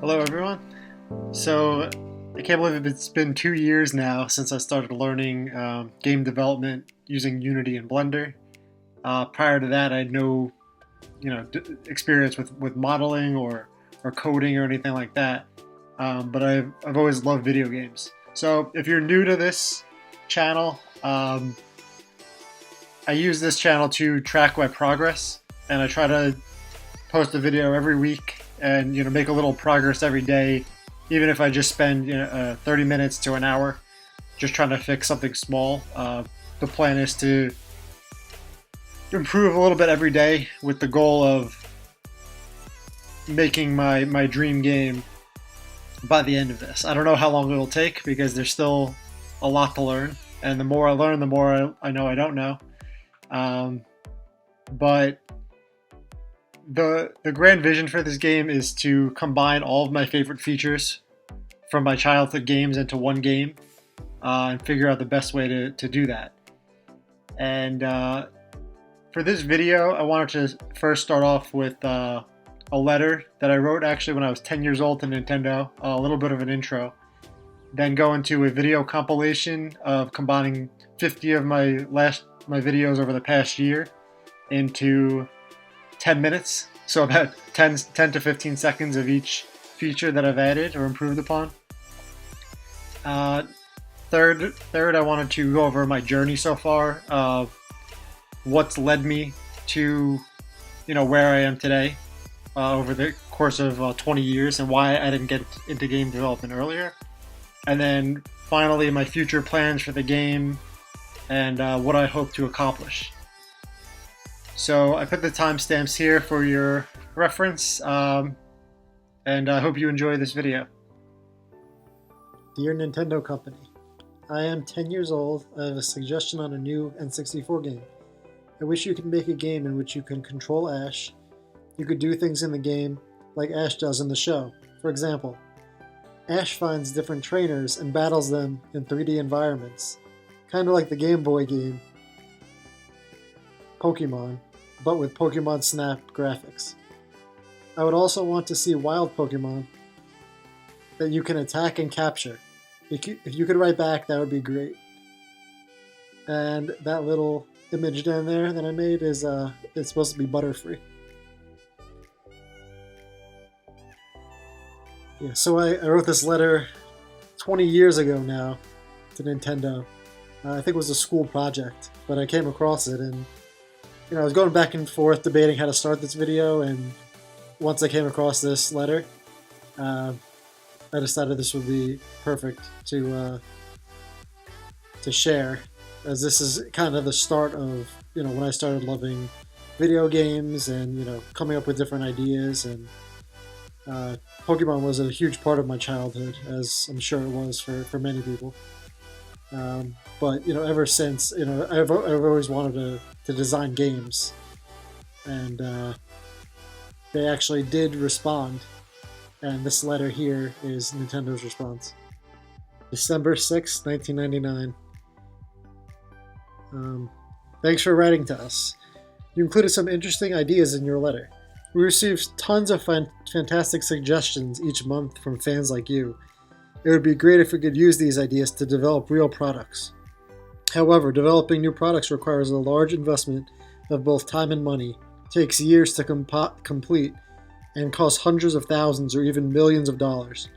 Hello, everyone. So, I can't believe it's been 2 years now since I started learning game development using Unity and Blender. Prior to that, I had no, experience with modeling or coding or anything like that. But I've always loved video games. So, if you're new to this channel, I use this channel to track my progress, and I try to post a video every week and make a little progress every day, even if I just spend 30 minutes to an hour just trying to fix something small. The plan is to improve a little bit every day with the goal of making my dream game by the end of this. I don't know how long it'll take because there's still a lot to learn, and the more I learn, the more I know I don't know. But the grand vision for this game is to combine all of my favorite features from my childhood games into one game, and figure out the best way to do that. And for this video, I wanted to first start off with a letter that I wrote actually when I was 10 years old to Nintendo, a little bit of an intro. Then go into a video compilation of combining 50 of my videos over the past year into 10 minutes, so about 10 to 15 seconds of each feature that I've added or improved upon. Third, I wanted to go over my journey so far of what's led me to, where I am today over the course of 20 years and why I didn't get into game development earlier. And then finally, my future plans for the game and what I hope to accomplish. So I put the timestamps here for your reference, and I hope you enjoy this video. Dear Nintendo Company, I am 10 years old. I have a suggestion on a new N64 game. I wish you could make a game in which you can control Ash. You could do things in the game like Ash does in the show. For example, Ash finds different trainers and battles them in 3D environments, kind of like the Game Boy game Pokemon, but with Pokemon Snap graphics. I would also want to see wild Pokemon that you can attack and capture. If you could write back, that would be great. And that little image down there that I made is it's supposed to be Butterfree. Yeah, so I wrote this letter 20 years ago now to Nintendo. I think it was a school project, but I came across it and I was going back and forth debating how to start this video, and once I came across this letter, I decided this would be perfect to share, as this is kind of the start of when I started loving video games and coming up with different ideas. And Pokemon was a huge part of my childhood, as I'm sure it was for many people. But ever since I've always wanted to design games, and they actually did respond. And this letter here is Nintendo's response. December 6, 1999. Thanks for writing to us. You included some interesting ideas in your letter. We received tons of fantastic suggestions each month from fans like you. It would be great if we could use these ideas to develop real products. However, developing new products requires a large investment of both time and money, takes years to complete, and costs hundreds of thousands or even millions of dollars.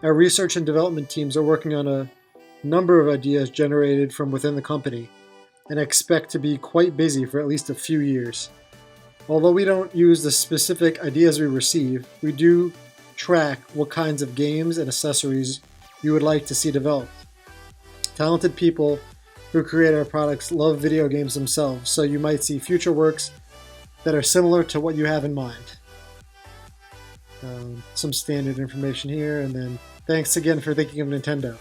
Our research and development teams are working on a number of ideas generated from within the company, and expect to be quite busy for at least a few years. Although we don't use the specific ideas we receive, we do track what kinds of games and accessories you would like to see developed. Talented people who create our products love video games themselves, so you might see future works that are similar to what you have in mind. Some standard information here, and then thanks again for thinking of Nintendo.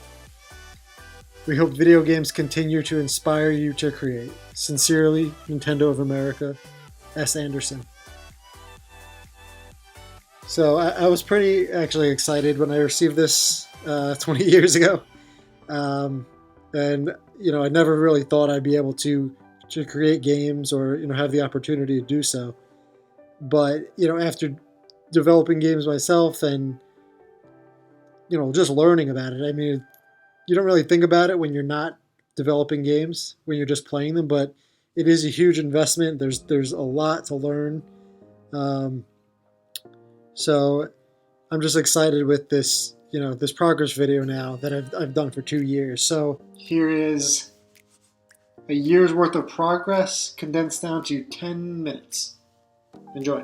We hope video games continue to inspire you to create. Sincerely, Nintendo of America, S. Anderson. So I was pretty actually excited when I received this 20 years ago. And I never really thought I'd be able to create games or have the opportunity to do so. But after developing games myself and just learning about it. I mean, you don't really think about it when you're not developing games, when you're just playing them, but it is a huge investment. There's a lot to learn. Um, so I'm just excited with this, this progress video now that I've done for 2 years. So here is a year's worth of progress condensed down to 10 minutes. Enjoy.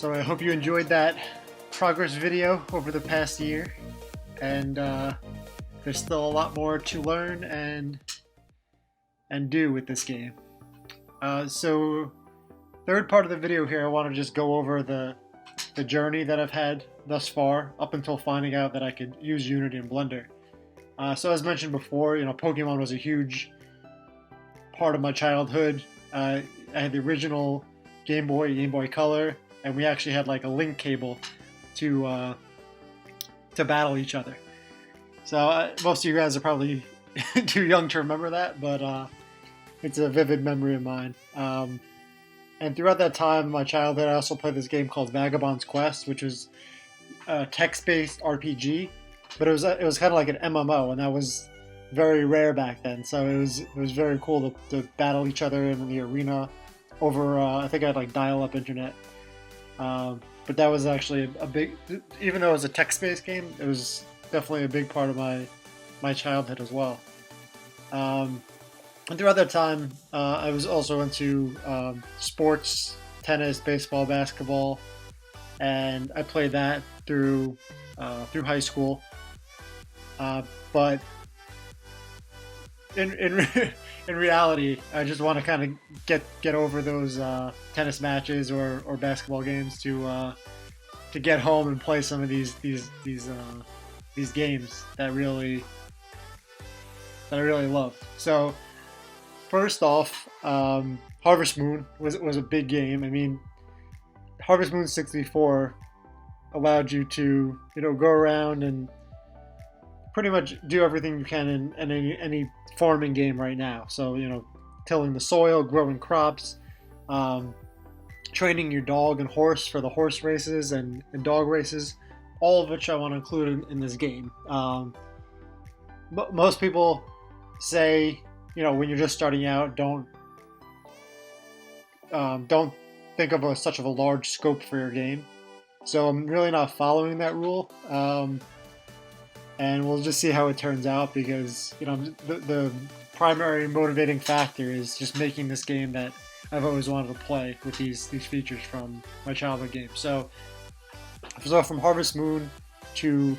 So I hope you enjoyed that progress video over the past year, and there's still a lot more to learn and do with this game. So third part of the video here, I want to just go over the journey that I've had thus far up until finding out that I could use Unity and Blender. So as mentioned before, Pokemon was a huge part of my childhood. I had the original Game Boy Color, and we actually had like a link cable to battle each other. So most of you guys are probably too young to remember that, but it's a vivid memory of mine. And throughout that time, my childhood, I also played this game called Vagabond's Quest, which was a text-based RPG, but it was kind of like an MMO, and that was very rare back then. So it was very cool to battle each other in the arena over. I think I had like dial-up internet, but that was actually a big. Even though it was a text-based game, it was definitely a big part of my childhood as well. And throughout that time, I was also into sports, tennis, baseball, basketball, and I played that through high school. But in reality, I just want to kind of get over those tennis matches or basketball games to get home and play some of these games that I really love. So first off, Harvest Moon was a big game. I mean, Harvest Moon 64 allowed you to go around and pretty much do everything you can in any farming game right now. So tilling the soil, growing crops, training your dog and horse for the horse races and dog races, all of which I want to include in this game. Most people say, when you're just starting out, don't think of such of a large scope for your game. So I'm really not following that rule, and we'll just see how it turns out, because the primary motivating factor is just making this game that I've always wanted to play with these features from my childhood game. So from Harvest Moon to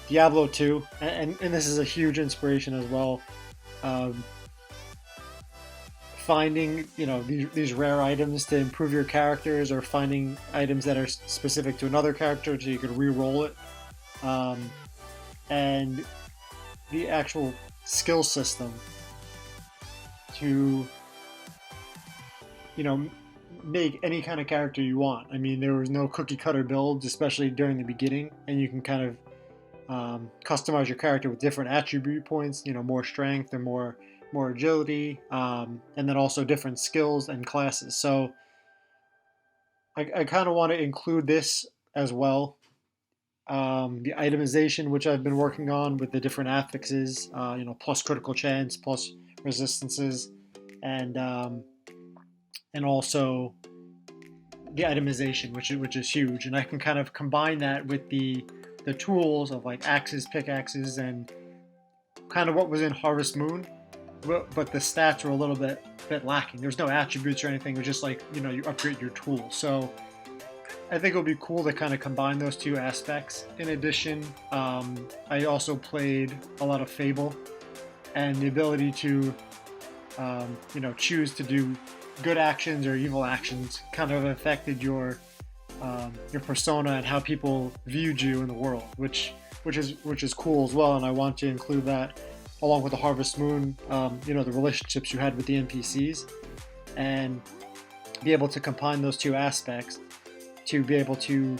Diablo 2, and this is a huge inspiration as well. Finding these rare items to improve your characters, or finding items that are specific to another character so you could re-roll it, and the actual skill system to make any kind of character you want. I mean, there was no cookie cutter builds, especially during the beginning, and you can kind of customize your character with different attribute points, more strength or more agility, and then also different skills and classes. So I kind of want to include this as well. The itemization, which I've been working on with the different affixes, plus critical chance, plus resistances, and also the itemization, which is huge. And I can kind of combine that with the tools of like axes, pickaxes, and kind of what was in Harvest Moon, but the stats were a little bit lacking. There's no attributes or anything. It was just like you upgrade your tool. So I think it would be cool to kind of combine those two aspects. In addition, I also played a lot of Fable, and the ability to choose to do good actions or evil actions kind of affected your persona and how people viewed you in the world, which is cool as well. And I want to include that along with the Harvest Moon, the relationships you had with the NPCs, and be able to combine those two aspects to be able to,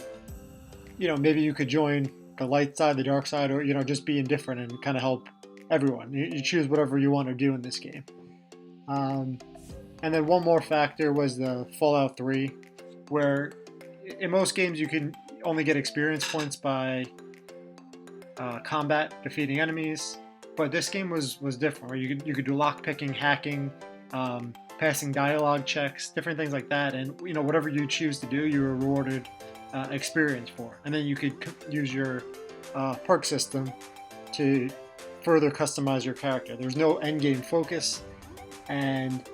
maybe you could join the light side, the dark side, or, just be indifferent and kind of help everyone. You choose whatever you want to do in this game. And then one more factor was the Fallout 3, where in most games you can only get experience points by combat, defeating enemies. But this game was different, where you could do lockpicking, hacking, passing dialogue checks, different things like that, and whatever you choose to do, you were rewarded experience for, and then you could use your perk system to further customize your character. There's no end game focus, and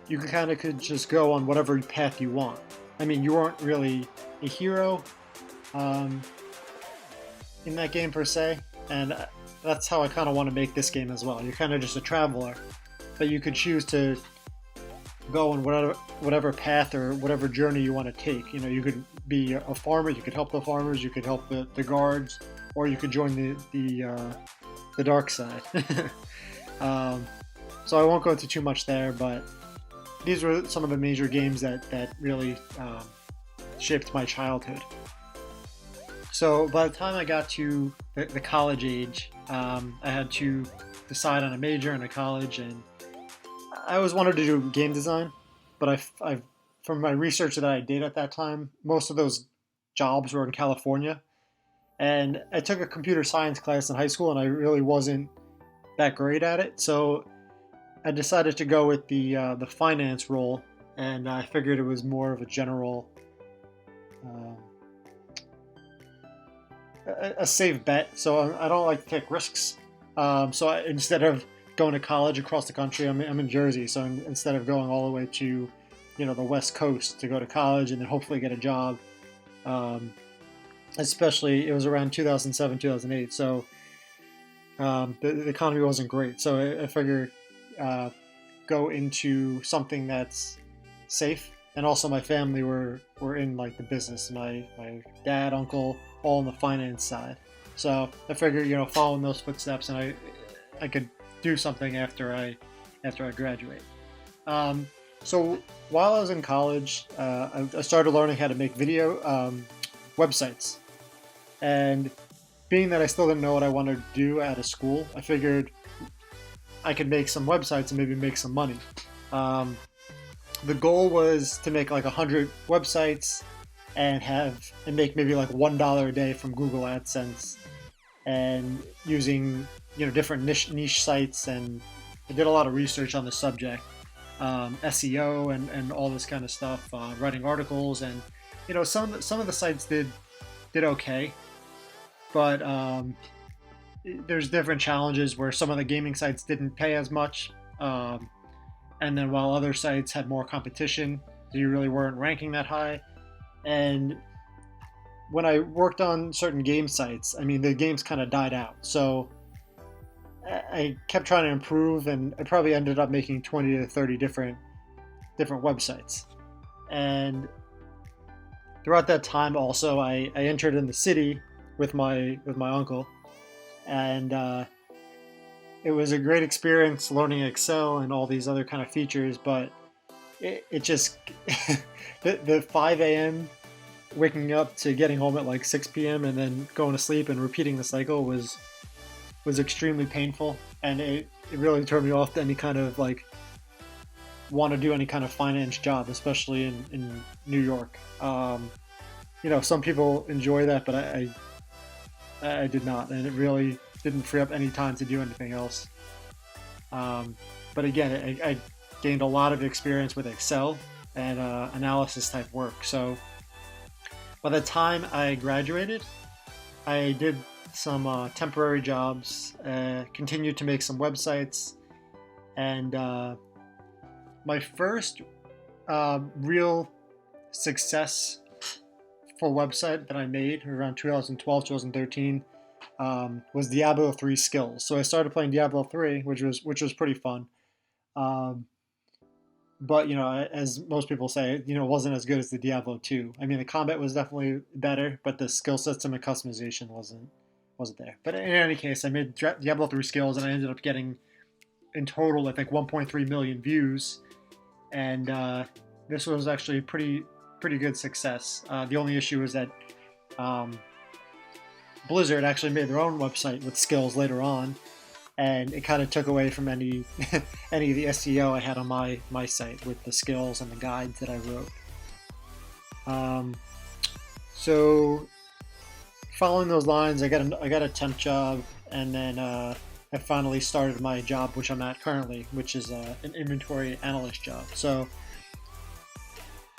you could just go on whatever path you want. I mean, you weren't really a hero um, in that game per se, and that's how I kind of want to make this game as well. You're kind of just a traveler, but you could choose to go on whatever path or whatever journey you want to take. You know, you could be a farmer, you could help the farmers, you could help the guards, or you could join the dark side. So I won't go into too much there, but these were some of the major games that really shaped my childhood. So by the time I got to the college age, I had to decide on a major in a college, and I always wanted to do game design, but I've from my research that I did at that time, most of those jobs were in California, and I took a computer science class in high school, and I really wasn't that great at it, so I decided to go with the finance role, and I figured it was more of a general, a safe bet. So I don't like to take risks. Instead of going to college across the country, I'm in Jersey, so instead of going all the way to, the West Coast to go to college and then hopefully get a job, especially it was around 2007, 2008, so the economy wasn't great. So I figured go into something that's safe, and also my family were in like the business. My dad, uncle, all on the finance side. So I figured, following those footsteps, and I could do something after I graduate. So while I was in college, I started learning how to make video websites, and being that I still didn't know what I wanted to do out of school, I figured I could make some websites and maybe make some money. The goal was to make like 100 websites and make maybe like $1 a day from Google AdSense, and using different niche sites. And I did a lot of research on the subject, SEO and all this kind of stuff, writing articles, and some of the sites did okay, but there's different challenges where some of the gaming sites didn't pay as much, and then while other sites had more competition, so you really weren't ranking that high. And when I worked on certain game sites, I mean, the games kind of died out. So I kept trying to improve, and I probably ended up making 20 to 30 different websites. And throughout that time, also, I entered in the city with my uncle, and it was a great experience learning Excel and all these other kind of features. But it just the 5 a.m. waking up to getting home at like 6 p.m. and then going to sleep and repeating the cycle was extremely painful, and it really turned me off to any kind of like want to do any kind of finance job, especially in New York. Some people enjoy that, but I did not, and it really didn't free up any time to do anything else. But again, I gained a lot of experience with Excel and analysis type work. So by the time I graduated, I did some temporary jobs, continued to make some websites, and my first real success for website that I made around 2012, 2013 was Diablo 3 skills. So I started playing Diablo 3, which was pretty fun. But as most people say, it wasn't as good as the Diablo 2. I mean, the combat was definitely better, but the skill system and customization wasn't there. But in any case, I made Diablo 3 skills, and I ended up getting in total, I think, 1.3 million views, and this was actually pretty good success. The only issue is that Blizzard actually made their own website with skills later on, and it kind of took away from any of the SEO I had on my site with the skills and the guides that I wrote. So following those lines, I got a temp job, and then I finally started my job, which I'm at currently, which is an inventory analyst job. So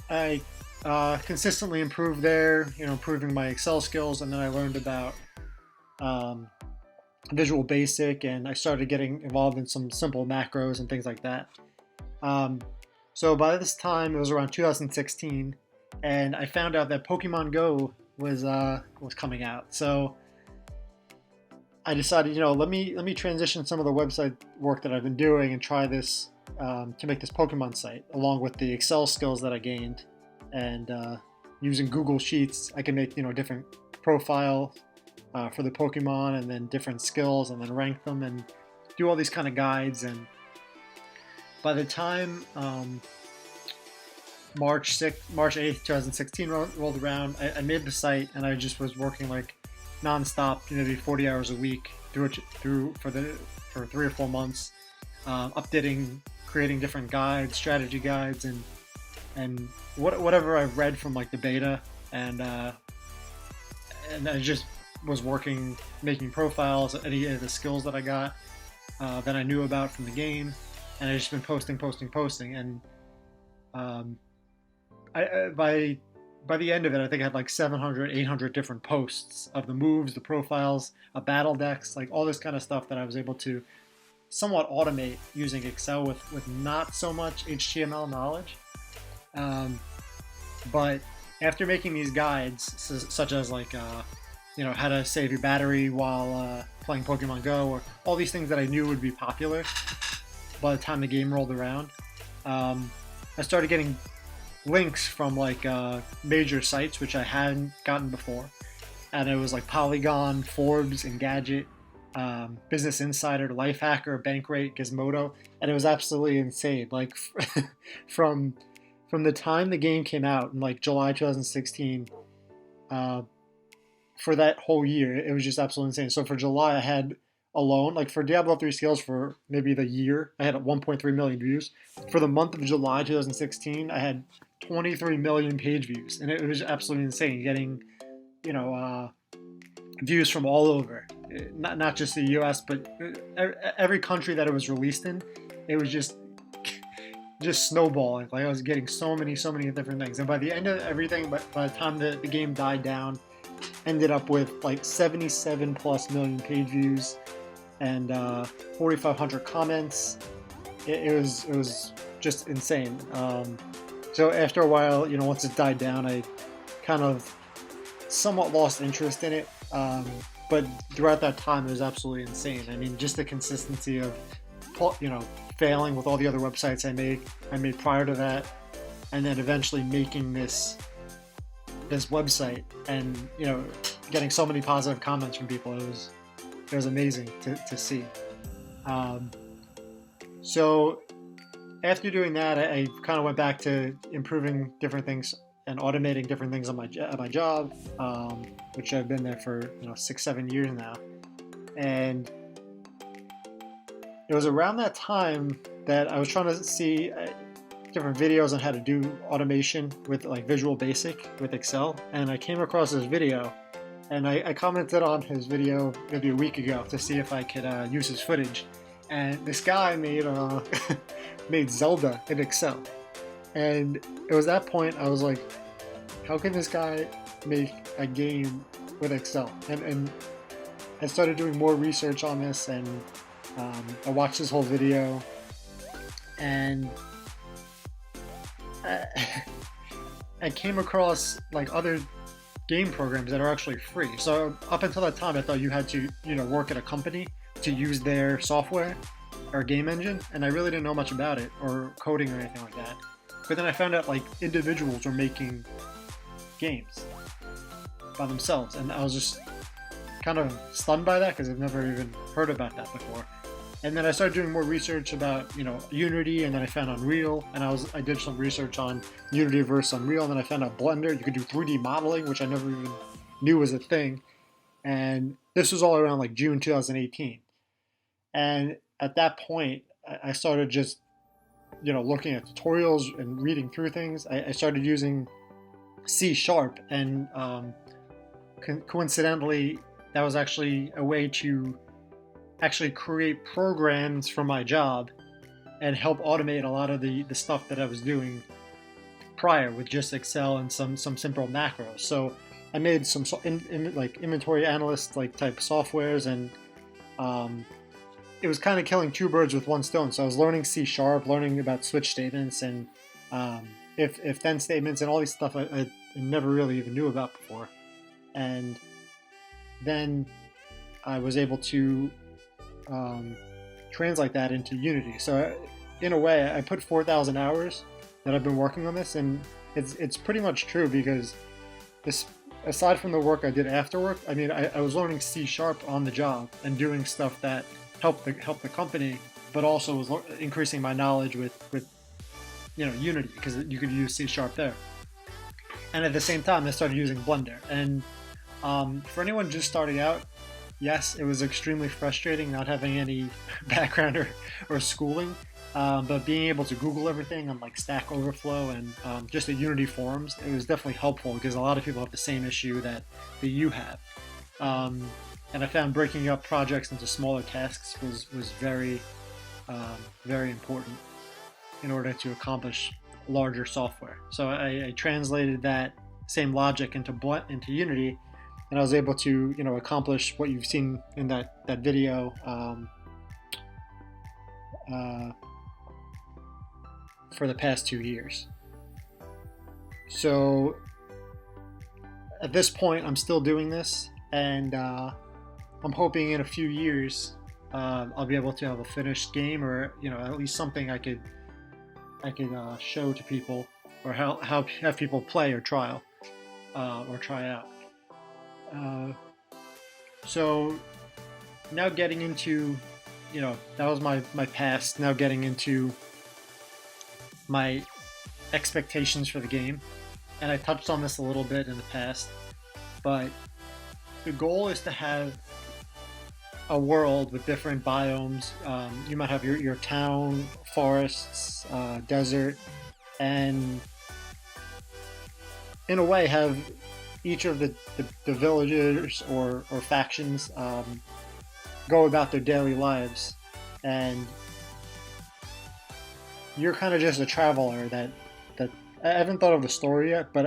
I consistently improved there, improving my Excel skills, and then I learned about Visual Basic, and I started getting involved in some simple macros and things like that. So by this time, it was around 2016, and I found out that Pokemon Go was coming out. So I decided, let me transition some of the website work that I've been doing and try this to make this Pokemon site, along with the Excel skills that I gained, and using Google Sheets, I can make different profile for the Pokemon, and then different skills, and then rank them, and do all these kind of guides. And by the time March 8th, 2016 rolled around, I made the site, and I just was working like nonstop, maybe 40 hours a week for 3 or 4 months, updating, creating different guides, strategy guides, and whatever I've read from like the beta, and I just was working, making profiles, any of the skills that I got that I knew about from the game, and I just been posting, and by the end of it, I think I had like 700, 800 different posts of the moves, the profiles, a battle decks, like all this kind of stuff that I was able to somewhat automate using Excel with not so much HTML knowledge. But after making these guides, such as like, how to save your battery while playing Pokemon Go, or all these things that I knew would be popular by the time the game rolled around, I started getting links from like major sites which I hadn't gotten before, and it was like Polygon, Forbes, Engadget, Business Insider, Lifehacker, Bankrate, Gizmodo, and it was absolutely insane. Like from the time the game came out in like July 2016, for that whole year, it was just absolutely insane. So for July, I had alone, like for Diablo 3 Skills, for maybe the year, I had 1.3 million views. For the month of July 2016, I had 23 million page views, and it was absolutely insane, getting views from all over, not just the US, but every country that it was released in. It was just snowballing. Like I was getting so many different things, and by the end of everything, by the time the game died down, ended up with like 77 plus million page views and 4,500 comments. It was just insane. So after a while, once it died down, I kind of somewhat lost interest in it. But throughout that time, it was absolutely insane. I mean, just the consistency of, failing with all the other websites I made prior to that, and then eventually making this website, and getting so many positive comments from people. It was amazing to see. So after doing that, I kind of went back to improving different things and automating different things on my job, which I've been there for 6-7 years now. And it was around that time that I was trying to see different videos on how to do automation with like Visual Basic with Excel, and I came across this video, and I commented on his video maybe a week ago to see if I could use his footage. And this guy made made Zelda in Excel, and it was that point I was like, how can this guy make a game with Excel? And I started doing more research on this, and I watched this whole video, and I came across like other game programs that are actually free. So up until that time, I thought you had to work at a company to use their software or game engine, and I really didn't know much about it, or coding or anything like that. But then I found out like individuals were making games by themselves, and I was just kind of stunned by that because I've never even heard about that before. And then I started doing more research about Unity, and then I found Unreal, and I did some research on Unity versus Unreal, and then I found out Blender. You could do 3D modeling, which I never even knew was a thing. And this was all around like June 2018. And at that point, I started just looking at tutorials and reading through things. I started using C#, and coincidentally, that was actually a way to actually create programs for my job and help automate a lot of the stuff that I was doing prior with just Excel and some simple macros. So I made some like inventory analyst like type softwares, and it was kind of killing two birds with one stone. So I was learning C#, learning about switch statements, and if then statements and all these stuff I never really even knew about before. And then I was able to translate that into Unity. So in a way, I put 4,000 hours that I've been working on this, and it's pretty much true, because this, aside from the work I did after work, I mean, I was learning C# on the job and doing stuff that helped the company, but also was increasing my knowledge with Unity, because you could use C# there. And at the same time, I started using Blender. And for anyone just starting out, yes, it was extremely frustrating not having any background or schooling, but being able to Google everything on like Stack Overflow and just the Unity forums, it was definitely helpful, because a lot of people have the same issue that you have. And I found breaking up projects into smaller tasks was very, very important in order to accomplish larger software. So I translated that same logic into Unity, and I was able to accomplish what you've seen in that video for the past 2 years. So at this point, I'm still doing this, and I'm hoping in a few years I'll be able to have a finished game, or at least something I could show to people, or have people play or try out. So now getting into, that was my past. Now getting into my expectations for the game, and I touched on this a little bit in the past, but the goal is to have a world with different biomes. You might have your town, forests, desert, and in a way have each of the villagers or factions go about their daily lives, and you're kind of just a traveler that I haven't thought of the story yet, but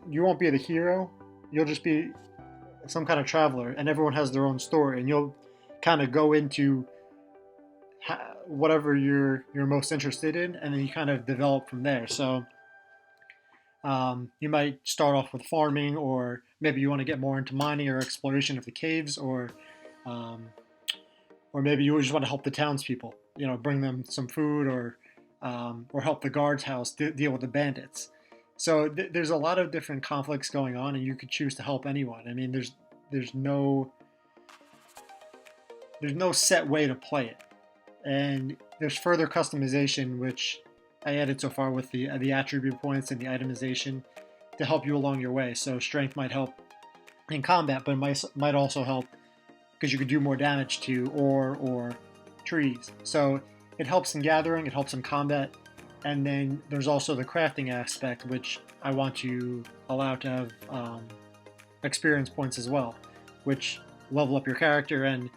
you won't be the hero. You'll just be some kind of traveler, and everyone has their own story, and you'll kind of go into whatever you're most interested in, and then you kind of develop from there. So you might start off with farming, or maybe you want to get more into mining or exploration of the caves, or maybe you just want to help the townspeople, bring them some food, or help the guard's house deal with the bandits. So there's a lot of different conflicts going on, and you could choose to help anyone. I mean, there's no set way to play it, and there's further customization, which I added so far with the attribute points and the itemization to help you along your way. So strength might help in combat, but it might also help because you could do more damage to ore or trees. So it helps in gathering, it helps in combat, and then there's also the crafting aspect, which I want to allow to have experience points as well, which level up your character. And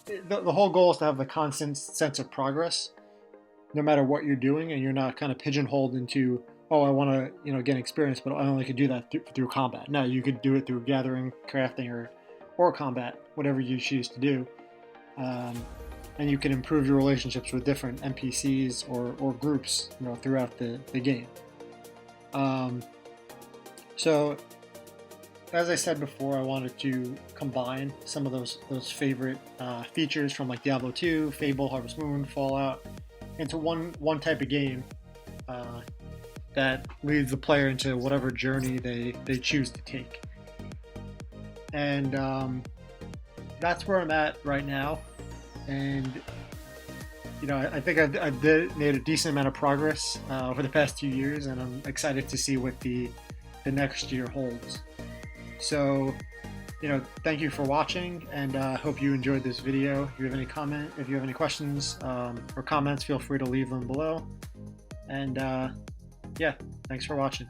the whole goal is to have the constant sense of progress, no matter what you're doing, and you're not kind of pigeonholed into, oh, I want to get experience, but I only could do that through combat. No, you could do it through gathering, crafting, or combat, whatever you choose to do. And you can improve your relationships with different NPCs or groups, throughout the game. So, as I said before, I wanted to combine some of those favorite features from like Diablo 2, Fable, Harvest Moon, Fallout, into one type of game that leads the player into whatever journey they choose to take. And that's where I'm at right now. And I think I've made a decent amount of progress over the past 2 years, and I'm excited to see what the next year holds. So, thank you for watching, and I hope you enjoyed this video. If you have any questions or comments, feel free to leave them below. And yeah, thanks for watching.